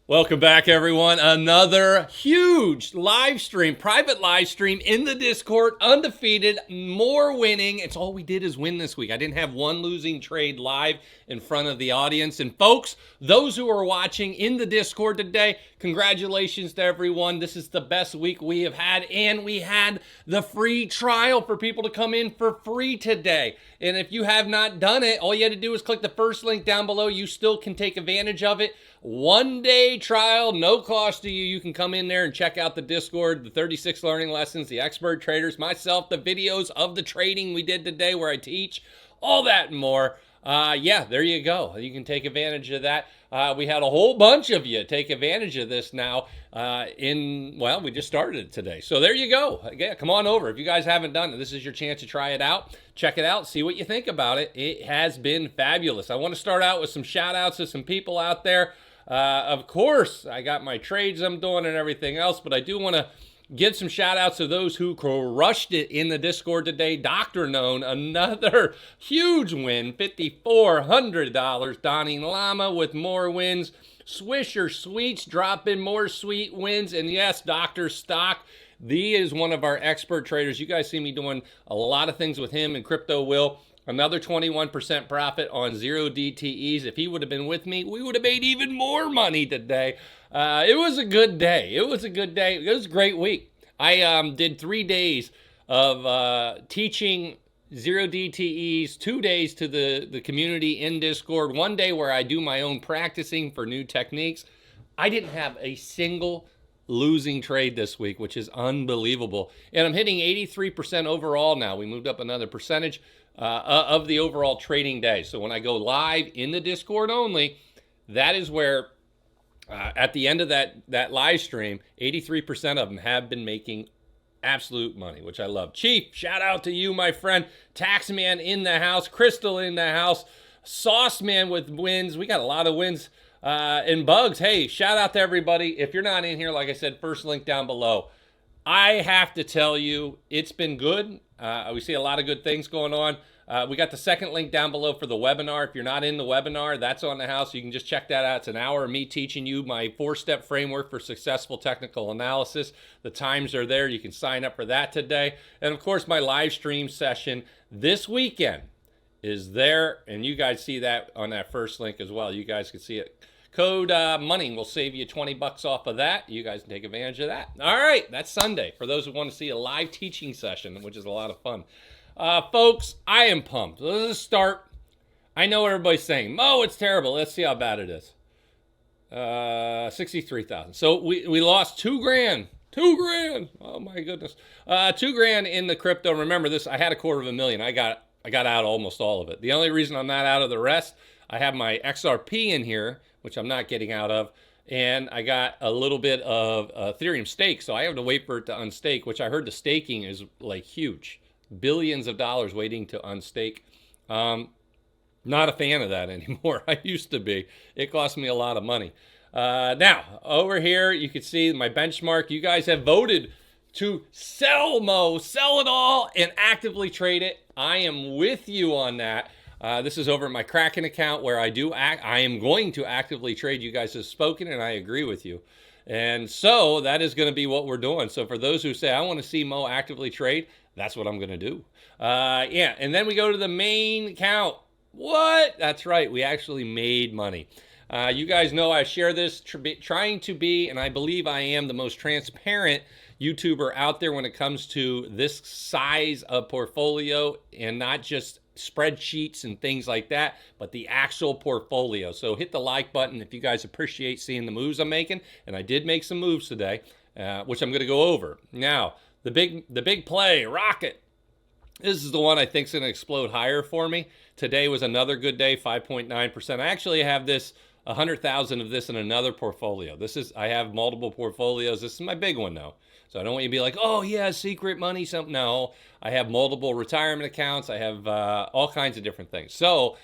Welcome back, everyone. Another huge live stream, private live stream in the Discord, undefeated, more winning. It's all we did is win this week. I didn't have one losing trade live in front of the audience. And folks, those who are watching in the Discord today, congratulations to everyone. This is the best week we have had, and we had the free trial for people to come in for free today. And if you have not done it, all you had to do is click the first link down below. You still can take advantage of it. 1 day trial, no cost to you. You can come in there and check out the Discord, the 36 learning lessons, the expert traders, myself, the videos of the trading we did today where I teach, all that and more. Yeah, there you go. You can take advantage of that. We had a whole bunch of you take advantage of this now well, we just started it today. So there you go. Yeah, come on over. If you guys haven't done it, this is your chance to try it out. Check it out. See what you think about it. It has been fabulous. I want to start out with some shout outs to some people out there. Of course, I got my trades I'm doing and everything else, but I do want to give some shout outs to those who crushed it in the Discord today. Dr. Known, another huge win, $5,400. Donnie Lama with more wins. Swisher Sweets dropping more sweet wins. And yes, Dr. Stock, he is one of our expert traders. You guys see me doing a lot of things with him and Crypto Will. Another 21% profit on 0 DTEs. If he would have been with me, we would have made even more money today. It was a good day. It was a good day. It was a great week. I did 3 days of teaching 0 DTEs, 2 days to the community in Discord, 1 day where I do my own practicing for new techniques. I didn't have a single losing trade this week, which is unbelievable. And I'm hitting 83% overall now. We moved up another percentage of the overall trading day. So when I go live in the Discord only, that is where at the end of that live stream, 83% of them have been making absolute money, which I love. Chief, shout out to you, my friend. Taxman in the house. Crystal in the house. Sauce Man with wins. We got a lot of wins. And Bugs, hey, shout out to everybody. If you're not in here, like I said, first link down below. I have to tell you, it's been good. We see a lot of good things going on. We got the second link down below for the webinar. If you're not in the webinar, that's on the house. You can just check that out. It's an hour of me teaching you my 4-step framework for successful technical analysis. The times are there. You can sign up for that today. And of course, my live stream session this weekend is there. And you guys see that on that first link as well. You guys can see it. Code money will save you $20 off of that. You guys can take advantage of that. All right, that's Sunday. For those who want to see a live teaching session, which is a lot of fun. Folks, I am pumped. Let's start. I know everybody's saying, Mo, it's terrible. Let's see how bad it is. 63,000. So we lost $2,000. $2,000. Oh my goodness. $2,000 in the crypto. Remember this, I had $250,000. I got out almost all of it. The only reason I'm not out of the rest, I have my XRP in here, which I'm not getting out of, and I got a little bit of Ethereum stake, so I have to wait for it to unstake, which I heard the staking is like huge. Billions of dollars waiting to unstake. Not a fan of that anymore. I used to be. It cost me a lot of money. Now, over here, you can see my benchmark. You guys have voted to sell Mo, sell it all, and actively trade it. I am with you on that. This is over at my Kraken account where I am going to actively trade. You guys have spoken, and I agree with you. And so that is going to be what we're doing. So for those who say, I want to see Mo actively trade, that's what I'm going to do. Yeah, and then we go to the main account. What? That's right. We actually made money. You guys know I share this, trying to be, and I believe I am, the most transparent YouTuber out there when it comes to this size of portfolio, and not just spreadsheets and things like that, but the actual portfolio. So hit the like button if you guys appreciate seeing the moves I'm making, and I did make some moves today, which I'm going to go over. Now, the big play, Rocket. This is the one I think is going to explode higher for me. Today was another good day, 5.9%. I actually have 100,000 of this in another portfolio. I have multiple portfolios. This is my big one though. So I don't want you to be like, oh yeah, secret money, something. No, I have multiple retirement accounts. I have all kinds of different things. So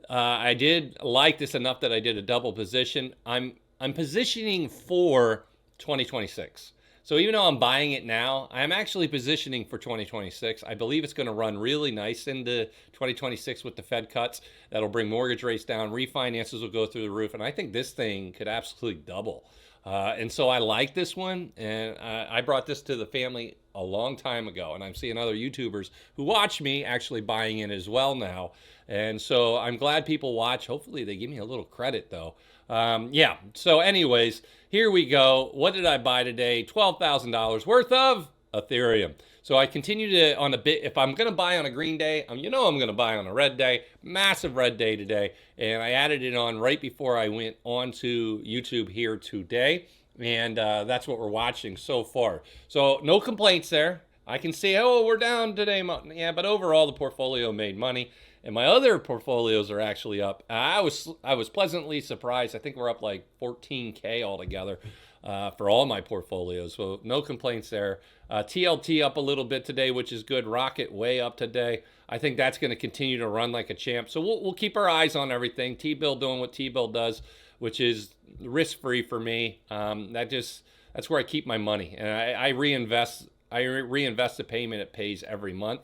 I did like this enough that I did a double position. I'm positioning for 2026. So even though I'm buying it now, I'm actually positioning for 2026. I believe it's going to run really nice into 2026 with the Fed cuts. That'll bring mortgage rates down. Refinances will go through the roof. And I think this thing could absolutely double. And so I like this one. And I brought this to the family a long time ago. And I'm seeing other YouTubers who watch me actually buying in as well now. And so I'm glad people watch. Hopefully they give me a little credit though. Yeah. So anyways, here we go. What did I buy today? $12,000 worth of Ethereum. So I continue to, on a bit, if I'm going to buy on a green day, I'm going to buy on a red day. Massive red day today. And I added it on right before I went onto YouTube here today. And that's what we're watching so far. So no complaints there. I can see, oh, we're down today. Yeah, but overall the portfolio made money. And my other portfolios are actually up. I was pleasantly surprised. I think we're up like 14K altogether for all my portfolios. So no complaints there. TLT up a little bit today, which is good. Rocket way up today. I think that's going to continue to run like a champ. So we'll keep our eyes on everything. T-bill doing what T-bill does, which is risk-free for me. That's where I keep my money, and I reinvest. I reinvest the payment it pays every month.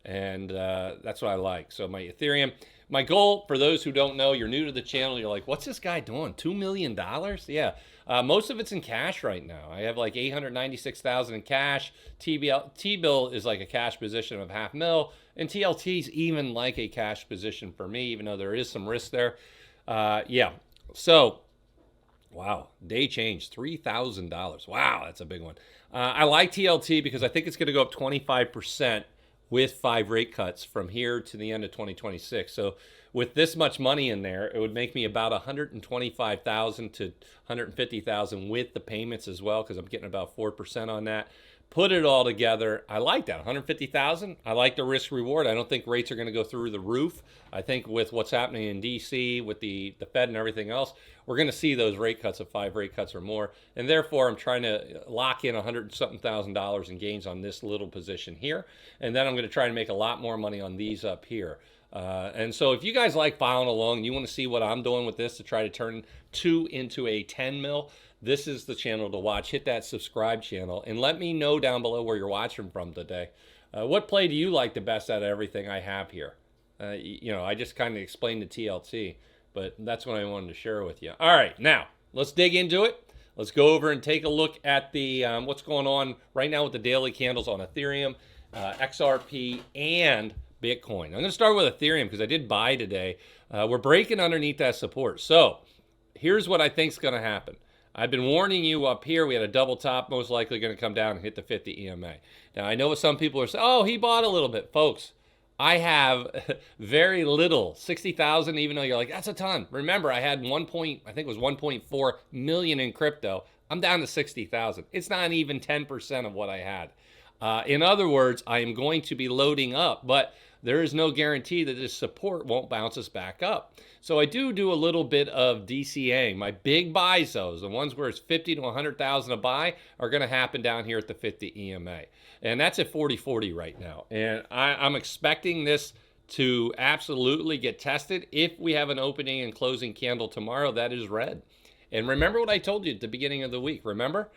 And that's what I like. So my Ethereum, my goal for those who don't know, you're new to the channel, you're like, what's this guy doing? $2 million? Yeah. Most of it's in cash right now. I have like 896,000 in cash. T-bill is like a cash position of $500,000. And TLT's even like a cash position for me, even though there is some risk there. Yeah. So, wow. Day change, $3,000. Wow. That's a big one. I like TLT because I think it's going to go up 25%. With 5 rate cuts from here to the end of 2026. So with this much money in there, it would make me about 125,000 to 150,000 with the payments as well, because I'm getting about 4% on that. Put it all together, I like that. 150,000. I like the risk reward. I don't think rates are going to go through the roof. I think with what's happening in DC, with the Fed and everything else, we're going to see those rate cuts of 5 rate cuts or more. And therefore, I'm trying to lock in $100-something thousand in gains on this little position here. And then I'm going to try to make a lot more money on these up here. And so if you guys like following along, you want to see what I'm doing with this to try to turn 2 into a 10 mil, this is the channel to watch. Hit that subscribe channel and let me know down below where you're watching from today. What play do you like the best out of everything I have here? I just kind of explained the TLT, but that's what I wanted to share with you. All right, now let's dig into it. Let's go over and take a look at the what's going on right now with the daily candles on Ethereum, XRP, and Bitcoin. I'm going to start with Ethereum because I did buy today. We're breaking underneath that support. So here's what I think is going to happen. I've been warning you up here. We had a double top, most likely going to come down and hit the 50 EMA. Now, I know what some people are saying, oh, he bought a little bit. Folks, I have very little, 60,000, even though you're like, that's a ton. Remember, I had I think it was 1.4 million in crypto. I'm down to 60,000. It's not even 10% of what I had. In other words, I am going to be loading up, but there is no guarantee that this support won't bounce us back up. So I do a little bit of DCAing. My big buys, though, the ones where it's 50 to 100,000 a buy, are going to happen down here at the 50 EMA. And that's at 40.40 right now. And I'm expecting this to absolutely get tested. If we have an opening and closing candle tomorrow, that is red. And remember what I told you at the beginning of the week. Remember?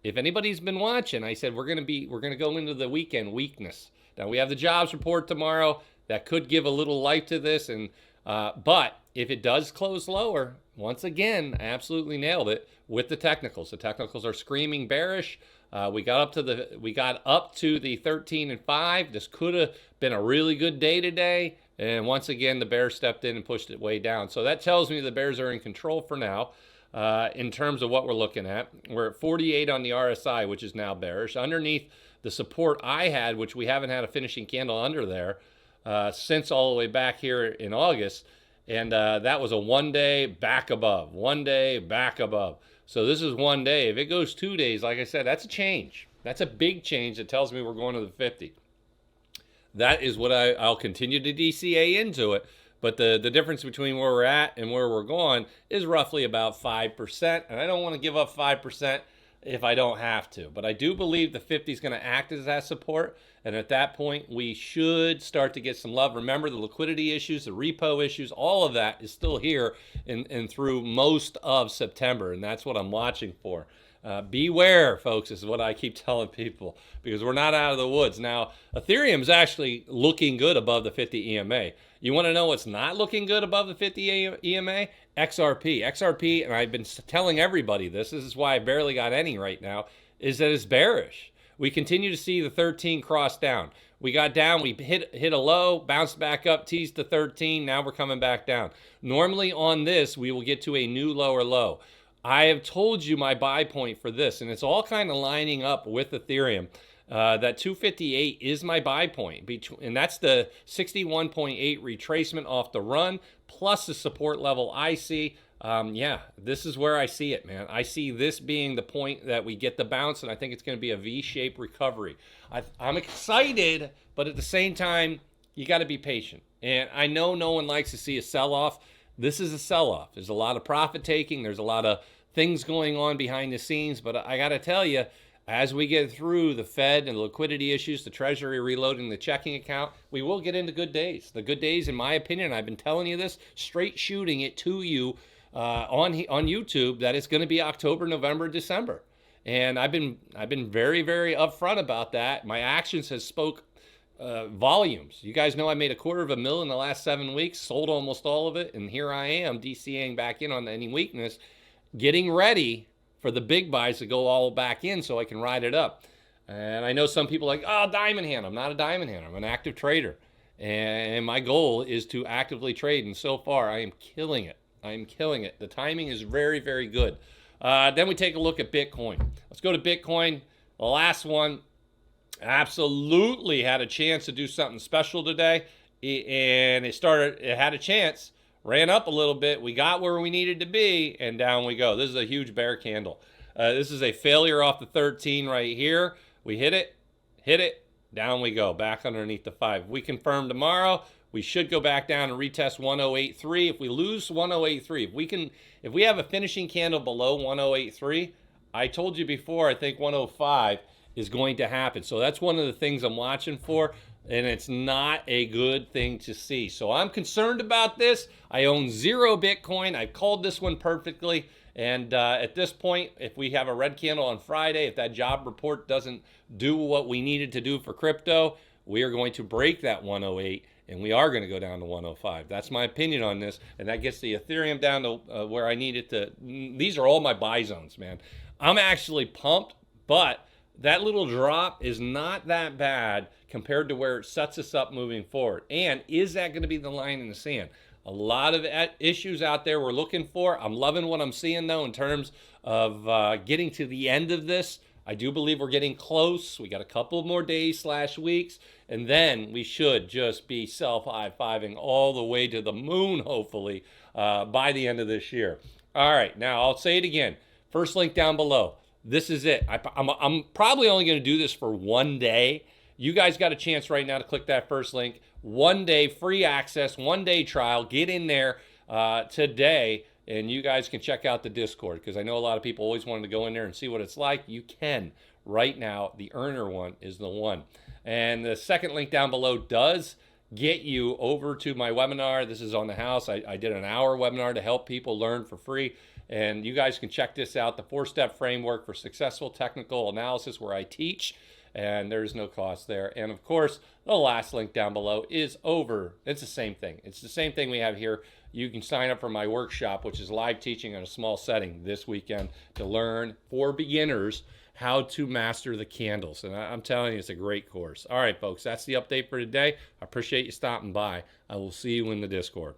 If anybody's been watching, I said we're going to go into the weekend weakness. Now we have the jobs report tomorrow that could give a little life to this, and but if it does close lower, once again, I absolutely nailed it with the technicals. The technicals are screaming bearish. We got up to the 13 and 5. This could have been a really good day today, and once again the bears stepped in and pushed it way down. So that tells me the bears are in control for now. In terms of what we're looking at, we're at 48 on the RSI, which is now bearish. Underneath the support I had, which we haven't had a finishing candle under there since all the way back here in August, and that was a 1 day back above, 1 day back above. So this is 1 day. If it goes 2 days, like I said, that's a change. That's a big change that tells me we're going to the 50. That is what I'll continue to DCA into it. But the difference between where we're at and where we're going is roughly about 5%. And I don't want to give up 5% if I don't have to. But I do believe the 50 is going to act as that support. And at that point, we should start to get some love. Remember, the liquidity issues, the repo issues, all of that is still here and through most of September. And that's what I'm watching for. Beware, folks, is what I keep telling people, because we're not out of the woods. Now, Ethereum is actually looking good above the 50 EMA. You want to know what's not looking good above the 50 EMA? XRP. XRP, and I've been telling everybody this is why I barely got any right now, is that it's bearish. We continue to see the 13 cross down. We got down, we hit a low, bounced back up, teased the 13, now we're coming back down. Normally on this, we will get to a new lower low. I have told you my buy point for this, and it's all kind of lining up with Ethereum. That 258 is my buy point, and that's the 61.8 retracement off the run, plus the support level I see. Yeah, this is where I see it, man. I see this being the point that we get the bounce, and I think it's going to be a V-shaped recovery. I'm excited, but at the same time, you got to be patient. And I know no one likes to see a sell-off. This is a sell-off. There's a lot of profit taking. There's a lot of things going on behind the scenes, but I got to tell you, as we get through the Fed and liquidity issues, the Treasury reloading the checking account, we will get into good days. The good days, in my opinion, I've been telling you this, straight shooting it to you on YouTube, that it's going to be October, November, December. And I've been very, very upfront about that. My actions has spoke volumes. You guys know I made $250,000 in the last 7 weeks, sold almost all of it, and here I am DCAing back in on any weakness, getting ready for the big buys to go all back in so I can ride it up. And I know some people are like, oh, diamond hand. I'm not a diamond hand. I'm an active trader. And my goal is to actively trade. And so far, I am killing it. I am killing it. The timing is very, very good. Then we take a look at Bitcoin. Let's go to Bitcoin. The last one absolutely had a chance to do something special today. And it had a chance. Ran up a little bit. We got where we needed to be, and down we go. This is a huge bear candle. This is a failure off the 13 right here. We hit it, down we go, back underneath the 5. If we confirm tomorrow, we should go back down and retest 1083. If we lose 1083, if we have a finishing candle below 1083, I told you before, I think 105 is going to happen. So that's one of the things I'm watching for. And it's not a good thing to see. So I'm concerned about this. I own 0 Bitcoin. I called this one perfectly. And at this point, if we have a red candle on Friday, if that job report doesn't do what we needed to do for crypto, we are going to break that 108 and we are going to go down to 105. That's my opinion on this. And that gets the Ethereum down to where I need it to. These are all my buy zones, man. I'm actually pumped, but that little drop is not that bad compared to where it sets us up moving forward. And is that going to be the line in the sand? A lot of issues out there we're looking for. I'm loving what I'm seeing, though, in terms of getting to the end of this. I do believe we're getting close. We got a couple more days / weeks, and then we should just be self-high-fiving all the way to the moon, hopefully, by the end of this year. All right, now I'll say it again. First link down below. This is it. I'm probably only going to do this for 1 day. You guys got a chance right now to click that first link. 1 day free access, 1 day trial. Get in there today, and you guys can check out the Discord, because I know a lot of people always wanted to go in there and see what it's like. You can right now. The earner one is the one. And the second link down below does get you over to my webinar. This is on the house. I did an hour webinar to help people learn for free. And you guys can check this out, the 4-step framework for successful technical analysis, where I teach, and there's no cost there. And of course, the last link down below is over. It's the same thing. It's the same thing we have here. You can sign up for my workshop, which is live teaching in a small setting this weekend, to learn for beginners how to master the candles. And I'm telling you, it's a great course. All right, folks, that's the update for today. I appreciate you stopping by. I will see you in the Discord.